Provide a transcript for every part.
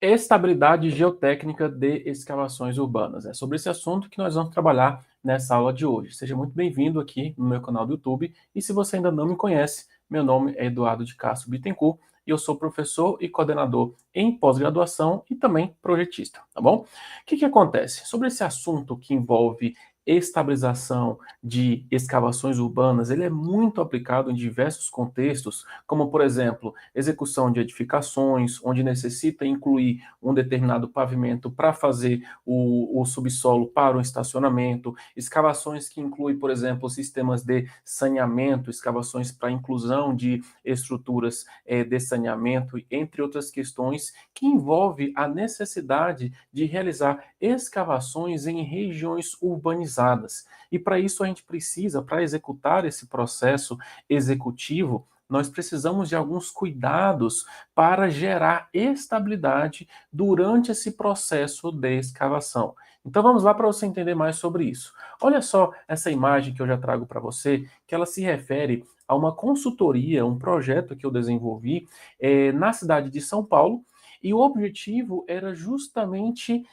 Estabilidade geotécnica de escavações urbanas. É sobre esse assunto que nós vamos trabalhar nessa aula de hoje. Seja muito bem-vindo aqui no meu canal do YouTube. E se você ainda não me conhece, meu nome é Eduardo de Castro Bittencourt e eu sou professor e coordenador em pós-graduação e também projetista, tá bom? O que acontece? Sobre esse assunto que envolve estabilização de escavações urbanas, ele é muito aplicado em diversos contextos, como, por exemplo, execução de edificações, onde necessita incluir um determinado pavimento para fazer o subsolo para o estacionamento, escavações que incluem, por exemplo, sistemas de saneamento, escavações para inclusão de estruturas de saneamento, entre outras questões que envolve a necessidade de realizar escavações em regiões urbanizadas. E para isso a gente precisa, para executar esse processo executivo, nós precisamos de alguns cuidados para gerar estabilidade durante esse processo de escavação. Então vamos lá para você entender mais sobre isso. Olha só essa imagem que eu já trago para você, que ela se refere a uma consultoria, um projeto que eu desenvolvi na cidade de São Paulo, e o objetivo era justamente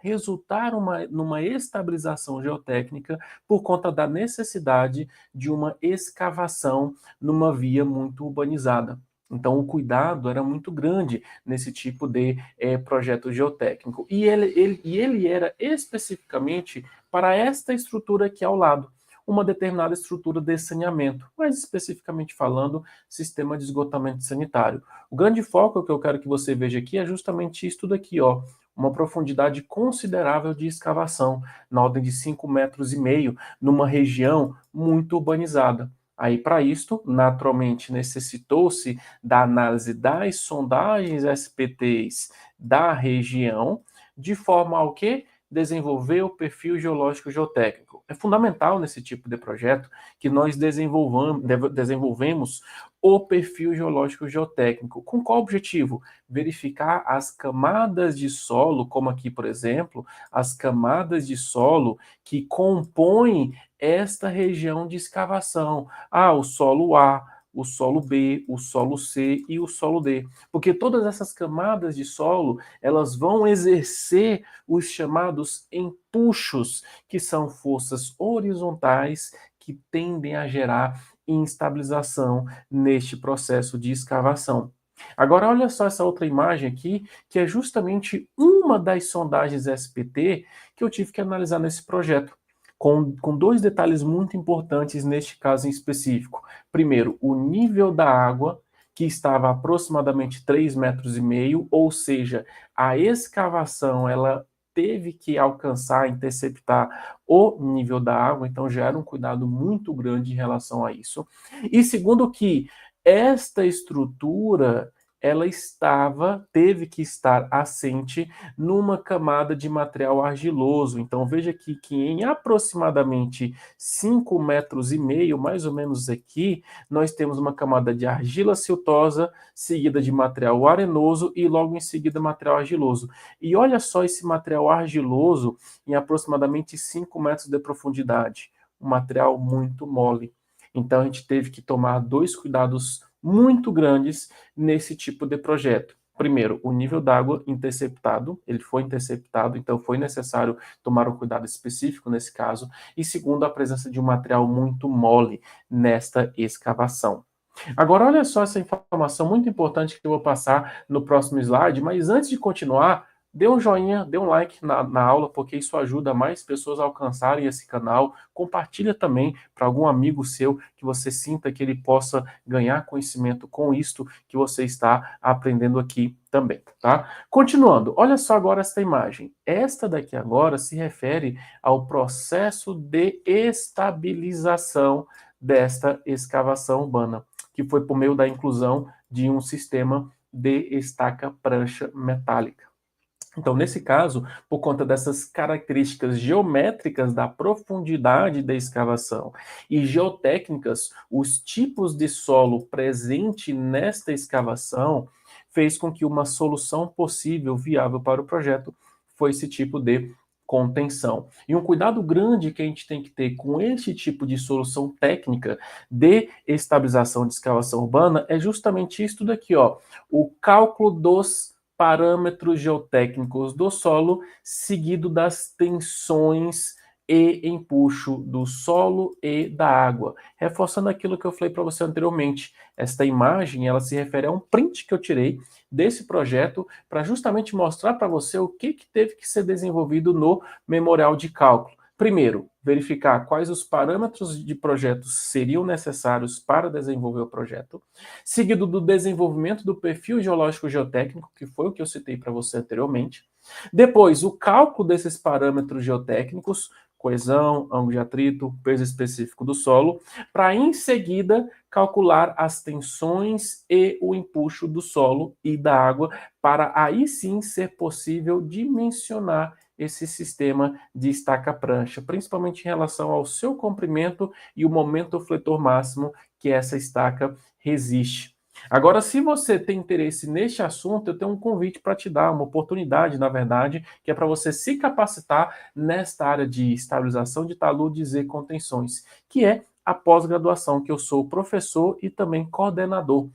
resultar numa estabilização geotécnica por conta da necessidade de uma escavação numa via muito urbanizada. Então, o cuidado era muito grande nesse tipo de projeto geotécnico. E ele era especificamente para esta estrutura aqui ao lado, uma determinada estrutura de saneamento, mais especificamente falando, sistema de esgotamento sanitário. O grande foco que eu quero que você veja aqui é justamente isso daqui, ó, uma profundidade considerável de escavação, na ordem de 5,5 metros, numa região muito urbanizada. Aí, para isto, naturalmente, necessitou-se da análise das sondagens SPTs da região, de forma ao que desenvolver o perfil geológico geotécnico. É fundamental nesse tipo de projeto que nós desenvolvemos o perfil geológico geotécnico. Com qual objetivo? Verificar as camadas de solo, como aqui, por exemplo, as camadas de solo que compõem esta região de escavação. O solo A, o solo B, o solo C e o solo D. Porque todas essas camadas de solo, elas vão exercer os chamados empuxos, que são forças horizontais que tendem a gerar instabilização neste processo de escavação. Agora, olha só essa outra imagem aqui, que é justamente uma das sondagens SPT que eu tive que analisar nesse projeto, com dois detalhes muito importantes neste caso em específico. Primeiro, o nível da água, que estava a aproximadamente 3,5 metros, ou seja, a escavação ela teve que alcançar, interceptar o nível da água, então já era um cuidado muito grande em relação a isso. E segundo que esta estrutura teve que estar assente numa camada de material argiloso. Então veja aqui que em aproximadamente 5,5 metros, mais ou menos aqui, nós temos uma camada de argila siltosa, seguida de material arenoso e logo em seguida material argiloso. E olha só esse material argiloso em aproximadamente 5 metros de profundidade, um material muito mole. Então a gente teve que tomar dois cuidados muito grandes nesse tipo de projeto. Primeiro, o nível d'água interceptado, ele foi interceptado, então foi necessário tomar um cuidado específico nesse caso. E segundo, a presença de um material muito mole nesta escavação. Agora, olha só essa informação muito importante que eu vou passar no próximo slide, mas antes de continuar, dê um joinha, dê um like na aula, porque isso ajuda mais pessoas a alcançarem esse canal. Compartilha também para algum amigo seu que você sinta que ele possa ganhar conhecimento com isto que você está aprendendo aqui também, tá? Continuando, olha só agora esta imagem. Esta daqui agora se refere ao processo de estabilização desta escavação urbana, que foi por meio da inclusão de um sistema de estaca prancha metálica. Então, nesse caso, por conta dessas características geométricas da profundidade da escavação e geotécnicas, os tipos de solo presente nesta escavação fez com que uma solução possível, viável para o projeto, foi esse tipo de contenção. E um cuidado grande que a gente tem que ter com esse tipo de solução técnica de estabilização de escavação urbana é justamente isso daqui, ó, o cálculo dos parâmetros geotécnicos do solo, seguido das tensões e empuxo do solo e da água. Reforçando aquilo que eu falei para você anteriormente, esta imagem ela se refere a um print que eu tirei desse projeto para justamente mostrar para você o que teve que ser desenvolvido no memorial de cálculo. Primeiro, verificar quais os parâmetros de projetos seriam necessários para desenvolver o projeto, seguido do desenvolvimento do perfil geológico geotécnico, que foi o que eu citei para você anteriormente. Depois, o cálculo desses parâmetros geotécnicos, coesão, ângulo de atrito, peso específico do solo, para em seguida calcular as tensões e o empuxo do solo e da água, para aí sim ser possível dimensionar esse sistema de estaca-prancha, principalmente em relação ao seu comprimento e o momento fletor máximo que essa estaca resiste. Agora, se você tem interesse neste assunto, eu tenho um convite para te dar, uma oportunidade, na verdade, que é para você se capacitar nesta área de estabilização de taludes e contenções, que é a pós-graduação, que eu sou professor e também coordenador.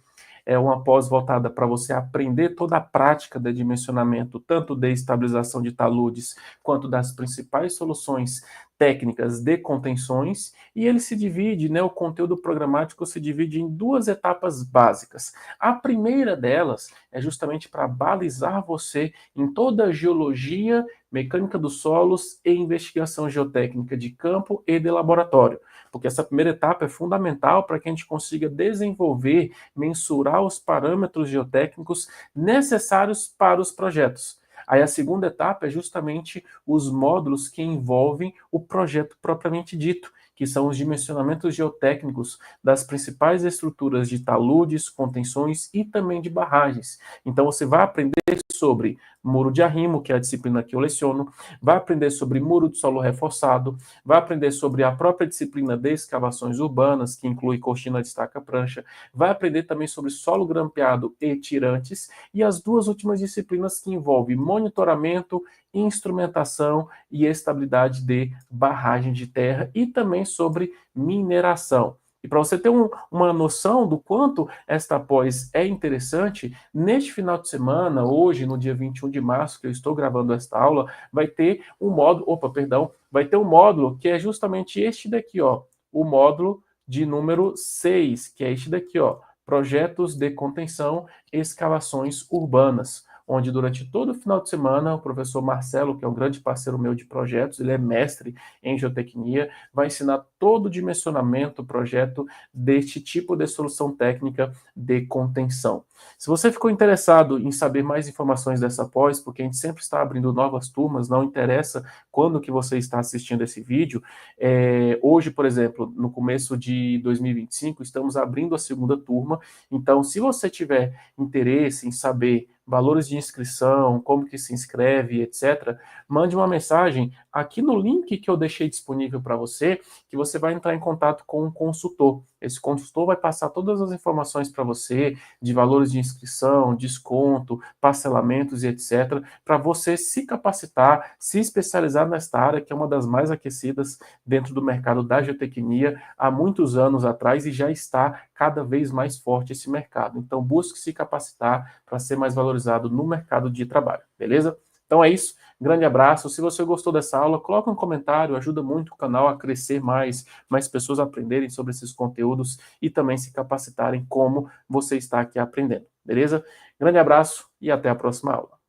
É uma pós voltada para você aprender toda a prática de dimensionamento, tanto de estabilização de taludes, quanto das principais soluções técnicas de contenções, e ele se divide, né, o conteúdo programático se divide em duas etapas básicas. A primeira delas é justamente para balizar você em toda a geologia, mecânica dos solos e investigação geotécnica de campo e de laboratório, porque essa primeira etapa é fundamental para que a gente consiga desenvolver, mensurar os parâmetros geotécnicos necessários para os projetos. Aí a segunda etapa é justamente os módulos que envolvem o projeto propriamente dito, que são os dimensionamentos geotécnicos das principais estruturas de taludes, contenções e também de barragens. Então você vai aprender sobre muro de arrimo, que é a disciplina que eu leciono, vai aprender sobre muro de solo reforçado, vai aprender sobre a própria disciplina de escavações urbanas, que inclui cortina de estaca-prancha, vai aprender também sobre solo grampeado e tirantes, e as duas últimas disciplinas que envolvem monitoramento, instrumentação e estabilidade de barragem de terra e também sobre mineração. E para você ter uma noção do quanto esta pós é interessante, neste final de semana, hoje, no dia 21 de março, que eu estou gravando esta aula, vai ter um módulo, vai ter um módulo que é justamente este daqui, ó, o módulo de número 6, que é este daqui, ó, projetos de contenção e escavações urbanas, onde durante todo o final de semana o professor Marcelo, que é um grande parceiro meu de projetos, ele é mestre em geotecnia, vai ensinar todo o dimensionamento, projeto deste tipo de solução técnica de contenção. Se você ficou interessado em saber mais informações dessa pós, porque a gente sempre está abrindo novas turmas, não interessa quando que você está assistindo esse vídeo, hoje, por exemplo, no começo de 2025, estamos abrindo a segunda turma, então se você tiver interesse em saber valores de inscrição, como que se inscreve, etc., mande uma mensagem aqui no link que eu deixei disponível para você, que você vai entrar em contato com um consultor. Esse consultor vai passar todas as informações para você, de valores de inscrição, desconto, parcelamentos e etc., para você se capacitar, se especializar nesta área, que é uma das mais aquecidas dentro do mercado da geotecnia há muitos anos atrás e já está cada vez mais forte esse mercado. Então, busque se capacitar para ser mais valorizado no mercado de trabalho, beleza? Então é isso, grande abraço. Se você gostou dessa aula, coloque um comentário, ajuda muito o canal a crescer mais pessoas aprenderem sobre esses conteúdos e também se capacitarem como você está aqui aprendendo, beleza? Grande abraço e até a próxima aula.